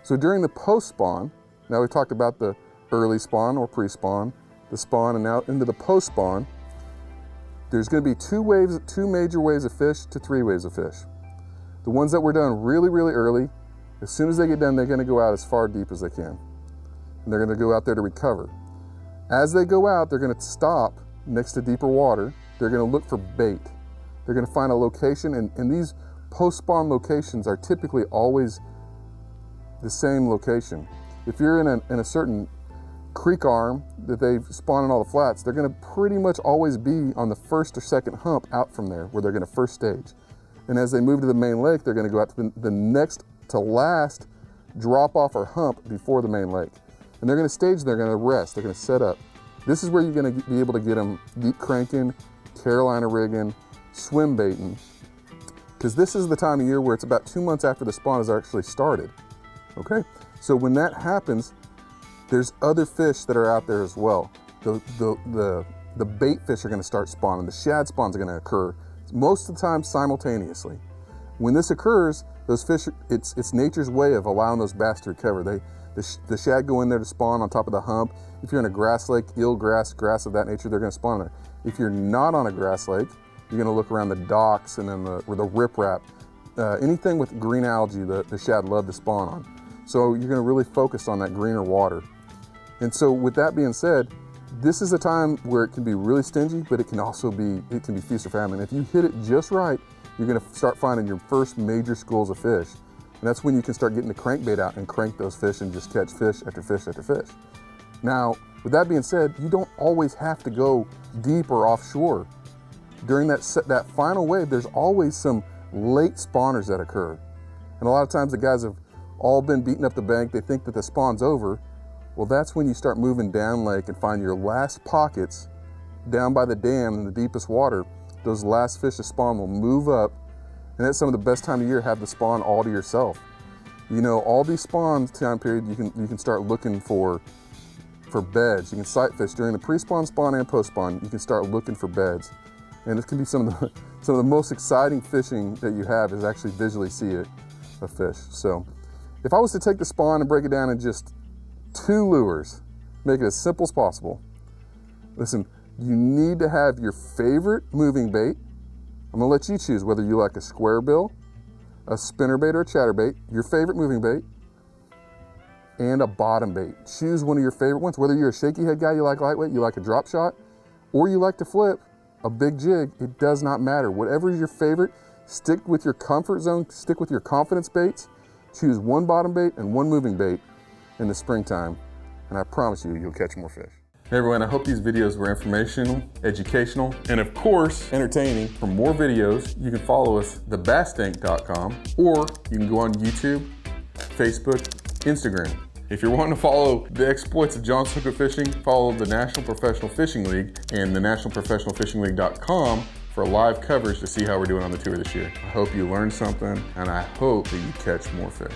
So during the post-spawn, now we talked about the early spawn or pre-spawn, the spawn, and now into the post-spawn, there's going to be two major waves of fish to 3 waves of fish. The ones that were done really, really early, as soon as they get done, they're going to go out as far deep as they can. And they're going to go out there to recover. As they go out, they're going to stop next to deeper water. They're going to look for bait. They're going to find a location, and these post-spawn locations are typically always the same location. If you're in a certain creek arm that they've spawned in all the flats, they're going to pretty much always be on the first or second hump out from there where they're going to first stage. And as they move to the main lake, they're going to go out to the next to last drop off or hump before the main lake. And they're going to stage, they're going to rest, they're going to set up. This is where you're going to be able to get them deep cranking, Carolina rigging, swim baiting, because this is the time of year where it's about 2 months after the spawn has actually started. Okay, so when that happens, there's other fish that are out there as well. The bait fish are going to start spawning. The shad spawns are going to occur most of the time simultaneously. When this occurs, those fish, it's nature's way of allowing those bass to recover. The shad go in there to spawn on top of the hump. If you're in a grass lake, eelgrass, grass of that nature, they're going to spawn there. If you're not on a grass lake, you're going to look around the docks and then the riprap. Anything with green algae, the shad love to spawn on. So you're going to really focus on that greener water. And so with that being said, this is a time where it can be really stingy, but it can also be feast or famine. If you hit it just right, you're going to start finding your first major schools of fish. And that's when you can start getting the crankbait out and crank those fish and just catch fish after fish after fish. Now, with that being said, you don't always have to go deep or offshore. During that final wave, there's always some late spawners that occur. And a lot of times the guys have all been beating up the bank. They think that the spawn's over. Well, that's when you start moving down lake and find your last pockets down by the dam in the deepest water. Those last fish to spawn will move up, and that's some of the best time of year, have the spawn all to yourself. You know, all these spawn time period, you can start looking for beds. You can sight fish during the pre-spawn, spawn, and post-spawn. You can start looking for beds. And this can be some of the most exciting fishing that you have is actually visually see a fish. So if I was to take the spawn and break it down in just 2 lures, make it as simple as possible. Listen, you need to have your favorite moving bait. I'm gonna let you choose whether you like a square bill, a spinnerbait, or a chatterbait, your favorite moving bait, and a bottom bait. Choose one of your favorite ones. Whether you're a shaky head guy, you like lightweight, you like a drop shot, or you like to flip a big jig, it does not matter. Whatever is your favorite, stick with your comfort zone, stick with your confidence baits, choose one bottom bait and one moving bait in the springtime, and I promise you, you'll catch more fish. Hey everyone, I hope these videos were informational, educational, and of course, entertaining. For more videos, you can follow us, thebasstank.com, or you can go on YouTube, Facebook, Instagram. If you're wanting to follow the exploits of John Soukup Fishing, follow the National Professional Fishing League and the nationalprofessionalfishingleague.com for live coverage to see how we're doing on the tour this year. I hope you learned something, and I hope that you catch more fish.